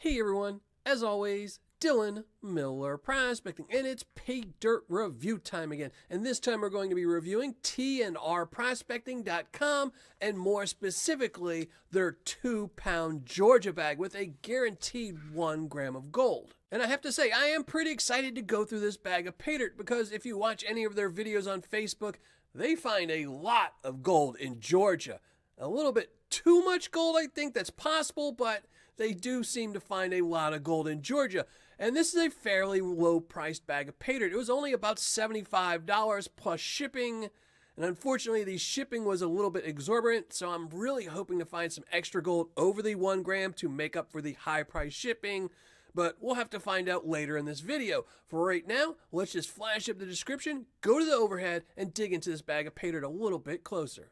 Hey everyone, as always, Dylan Miller Prospecting, and it's Paydirt review time again. And this time we're going to be reviewing TNRprospecting.com, and more specifically, their 2-pound Georgia bag with a guaranteed 1 gram of gold. And I have to say, I am pretty excited to go through this bag of Paydirt because if you watch any of their videos on Facebook, they find a lot of gold in Georgia. A little bit too much gold, I think that's possible, but they do seem to find a lot of gold in Georgia. And this is a fairly low-priced bag of Paydirt. It was only about $75 plus shipping. And unfortunately, the shipping was a little bit exorbitant, so I'm really hoping to find some extra gold over the 1 gram to make up for the high price shipping. But we'll have to find out later in this video. For right now, let's just flash up the description, go to the overhead, and dig into this bag of Paydirt a little bit closer.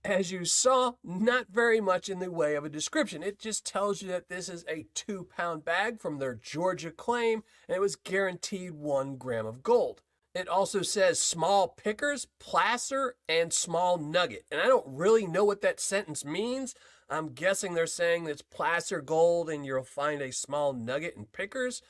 As you saw, not very much in the way of a description. It just tells you that this is a 2-pound bag from their Georgia claim, and it was guaranteed 1 gram of gold. It also says small pickers, placer, and small nugget. And I don't really know what that sentence means. I'm guessing they're saying it's placer gold and you'll find a small nugget in pickers.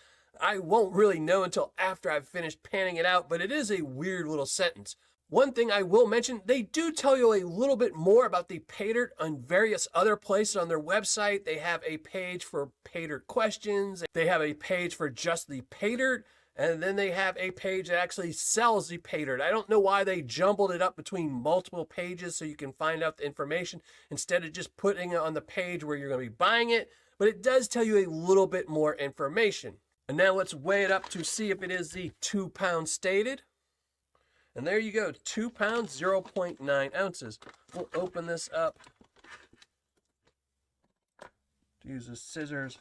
I won't really know until after I've finished panning it out, but it is a weird little sentence. One thing I will mention, they do tell you a little bit more about the Paydirt on various other places on their website. They have a page for Paydirt questions. They have a page for just the Paydirt. And then they have a page that actually sells the Paydirt. I don't know why they jumbled it up between multiple pages so you can find out the information instead of just putting it on the page where you're going to be buying it. But it does tell you a little bit more information. And now let's weigh it up to see if it is the 2 pound stated. And there you go, 2 pounds, 0.9 ounces. We'll open this up. Use the scissors,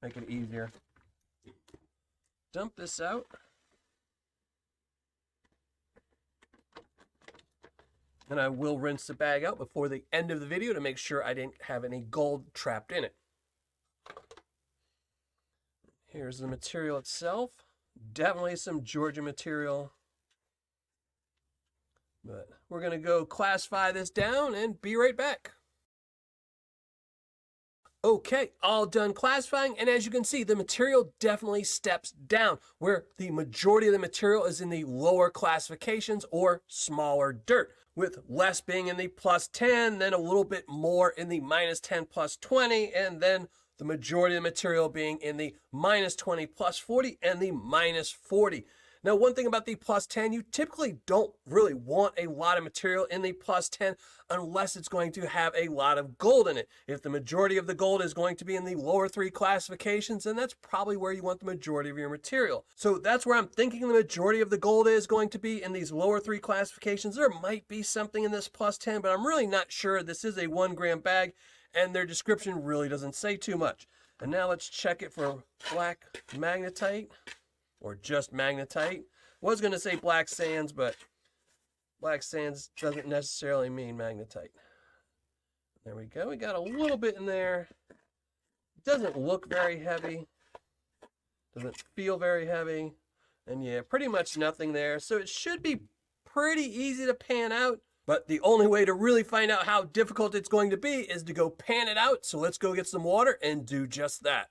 make it easier. Dump this out. And I will rinse the bag out before the end of the video to make sure I didn't have any gold trapped in it. Here's the material itself. Definitely some Georgia material. But we're going to go classify this down and be right back. Okay, all done classifying, and as you can see, the material definitely steps down, where the majority of the material is in the lower classifications or smaller dirt, with less being in the +10, then a little bit more in the -10 +20, and then the majority of the material being in the -20 +40 and the -40. Now, one thing about the +10, you typically don't really want a lot of material in the +10 unless it's going to have a lot of gold in it. If the majority of the gold is going to be in the lower 3 classifications, then that's probably where you want the majority of your material. So that's where I'm thinking the majority of the gold is going to be, in these lower 3 classifications. There might be something in this +10, but I'm really not sure. This is a 1 gram bag, and their description really doesn't say too much. And now let's check it for black magnetite. Or just magnetite. Was going to say black sands, but black sands doesn't necessarily mean magnetite. There we go. We got a little bit in there. Doesn't look very heavy. Doesn't feel very heavy. And yeah, pretty much nothing there. So it should be pretty easy to pan out. But the only way to really find out how difficult it's going to be is to go pan it out. So let's go get some water and do just that.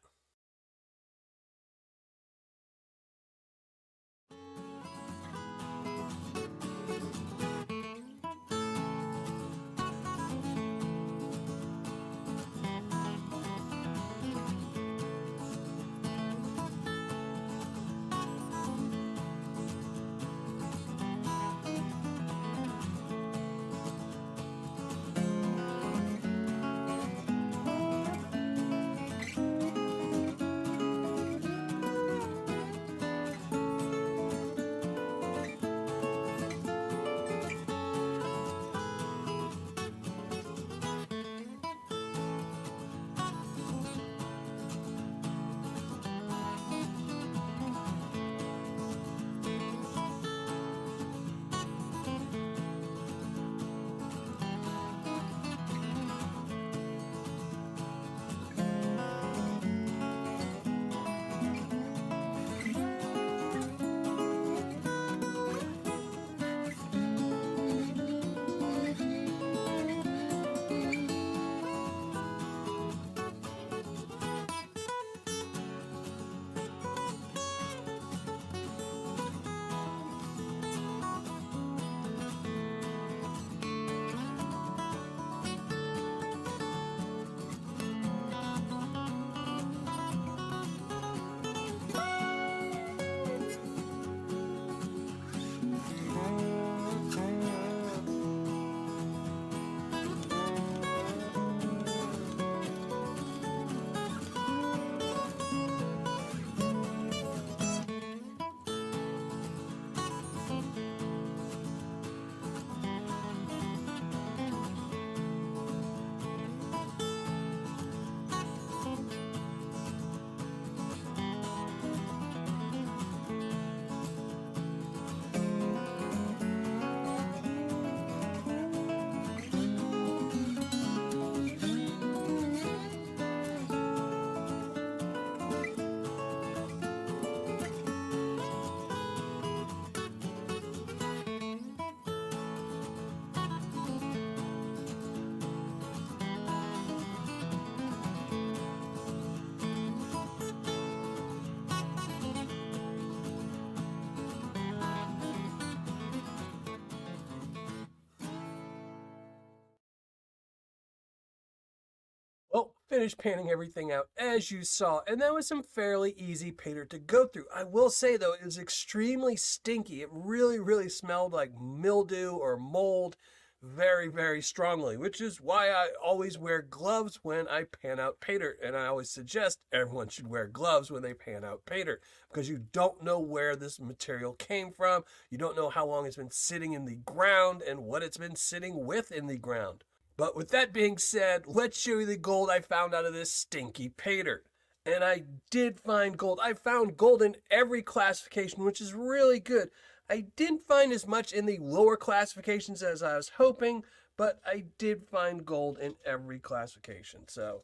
finished panning everything out as you saw, and that was some fairly easy paydirt to go through. I will say though, it was extremely stinky. It really smelled like mildew or mold very strongly, which is why I always wear gloves when I pan out paydirt, and I always suggest everyone should wear gloves when they pan out paydirt, because you don't know where this material came from. You don't know how long it's been sitting in the ground and what it's been sitting with in the ground. But with that being said, let's show you the gold I found out of this stinky paydirt. And I did find gold. I found gold in every classification, which is really good. I didn't find as much in the lower classifications as I was hoping, but I did find gold in every classification. So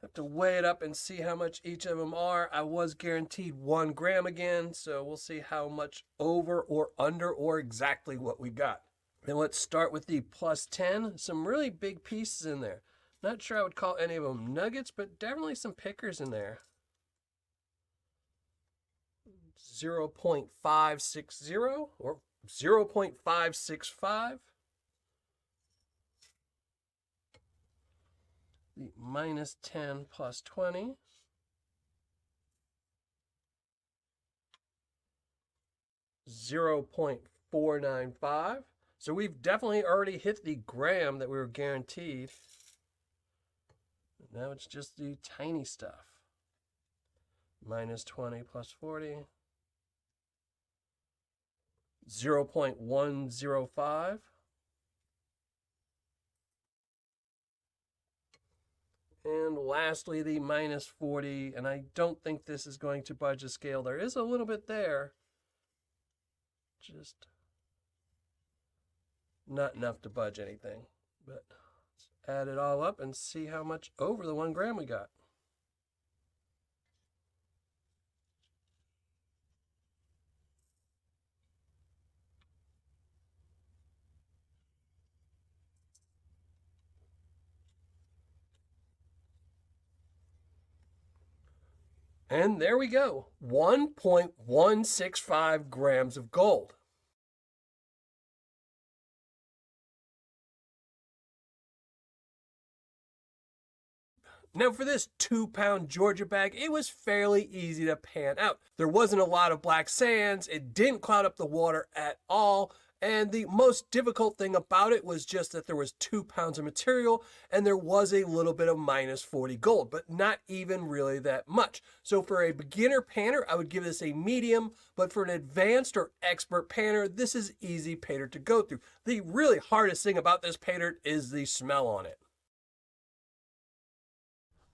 I have to weigh it up and see how much each of them are. I was guaranteed 1 gram again, so we'll see how much over or under or exactly what we got. Then let's start with the plus 10. Some really big pieces in there. Not sure I would call any of them nuggets, but definitely some pickers in there. 0.560 or 0.565. The minus 10 plus 20. 0.495. So we've definitely already hit the gram that we were guaranteed. Now it's just the tiny stuff. Minus 20 plus 40. 0.105. And lastly, the minus 40. And I don't think this is going to budge the scale. There is a little bit there. Just not enough to budge anything. But let's add it all up and see how much over the 1 gram we got. And there we go, 1.165 grams of gold. Now for this 2-pound Georgia bag, it was fairly easy to pan out. There wasn't a lot of black sands, it didn't cloud up the water at all, and the most difficult thing about it was just that there was 2 pounds of material and there was a little bit of minus 40 gold, but not even really that much. So for a beginner panner, I would give this a medium, but for an advanced or expert panner, this is easy paydirt to go through. The really hardest thing about this paydirt is the smell on it.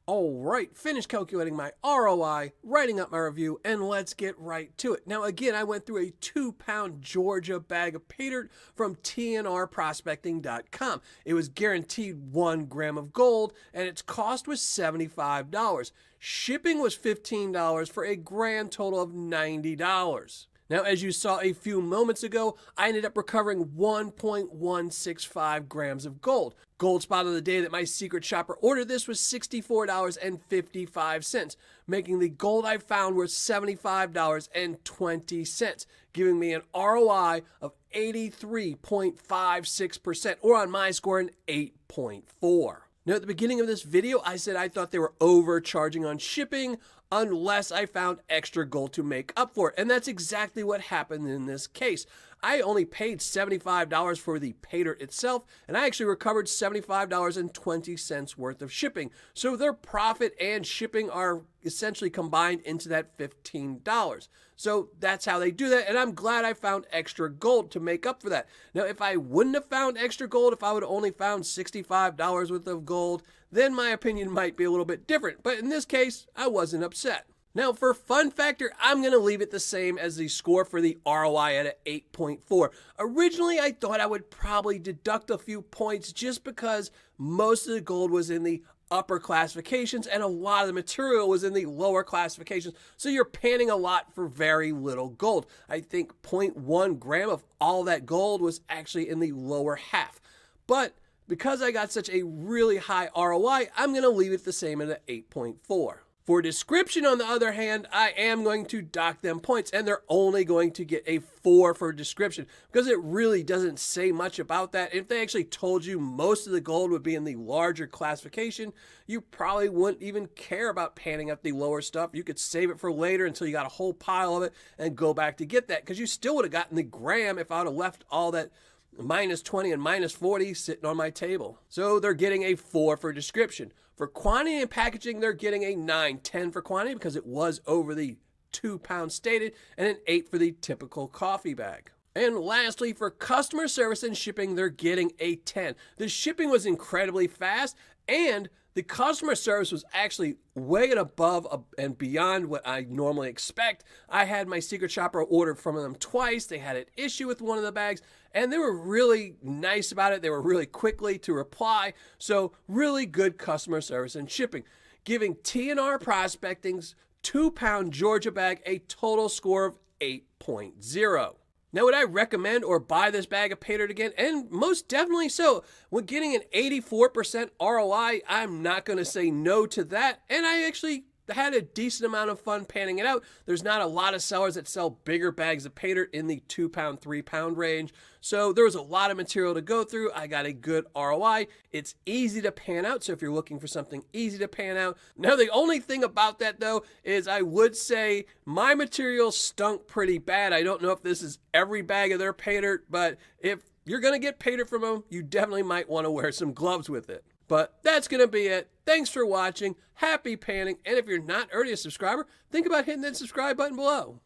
All right, finished calculating my ROI, writing up my review, and let's get right to it. Now, again, I went through a 2-pound Georgia bag of paydirt from TNRprospecting.com. It was guaranteed 1 gram of gold, and its cost was $75. Shipping was $15 for a grand total of $90. Now, as you saw a few moments ago, I ended up recovering 1.165 grams of gold. Gold spot of the day that my secret shopper ordered this was $64.55, making the gold I found worth $75.20, giving me an ROI of 83.56%, or on my score, an 8.4. Now, at the beginning of this video, I said I thought they were overcharging on shipping unless I found extra gold to make up for it. And that's exactly what happened in this case. I only paid $75 for the paydirt itself, and I actually recovered $75.20 worth of shipping. So their profit and shipping are essentially combined into that $15. So that's how they do that, and I'm glad I found extra gold to make up for that. Now, if I wouldn't have found extra gold, if I would have only found $65 worth of gold, then my opinion might be a little bit different. But in this case, I wasn't upset. Now, for fun factor, I'm going to leave it the same as the score for the ROI at an 8.4. Originally, I thought I would probably deduct a few points just because most of the gold was in the upper classifications and a lot of the material was in the lower classifications. So you're panning a lot for very little gold. I think 0.1 gram of all that gold was actually in the lower half. But because I got such a really high ROI, I'm going to leave it the same at an 8.4. For description, on the other hand, I am going to dock them points, and they're only going to get a 4 for description because it really doesn't say much about that. If they actually told you most of the gold would be in the larger classification, you probably wouldn't even care about panning up the lower stuff. You could save it for later until you got a whole pile of it and go back to get that, because you still would have gotten the gram if I would have left all that -20 and -40 sitting on my table. So they're getting a 4 for description. For quantity and packaging, they're getting a 9, 10 for quantity because it was over the 2 pounds stated, and an 8 for the typical coffee bag. And lastly, for customer service and shipping, they're getting a 10. The shipping was incredibly fast, and the customer service was actually way and above and beyond what I normally expect. I had my secret shopper order from them twice. They had an issue with one of the bags, and they were really nice about it. They were really quickly to reply. So really good customer service and shipping, giving T&R Prospecting's 2-pound Georgia bag a total score of 8.0. Now, would I recommend or buy this bag of Paydirt again? And most definitely so. When getting an 84% ROI, I'm not going to say no to that. And I actually had a decent amount of fun panning it out. There's not a lot of sellers that sell bigger bags of Paydirt in the 2-pound, 3-pound range. So there was a lot of material to go through. I got a good ROI. It's easy to pan out. So if you're looking for something easy to pan out. Now, the only thing about that, though, is I would say my material stunk pretty bad. I don't know if this is every bag of their Paydirt, but if you're going to get Paydirt from them, you definitely might want to wear some gloves with it. But that's going to be it. Thanks for watching. Happy panning. And if you're not already a subscriber, think about hitting that subscribe button below.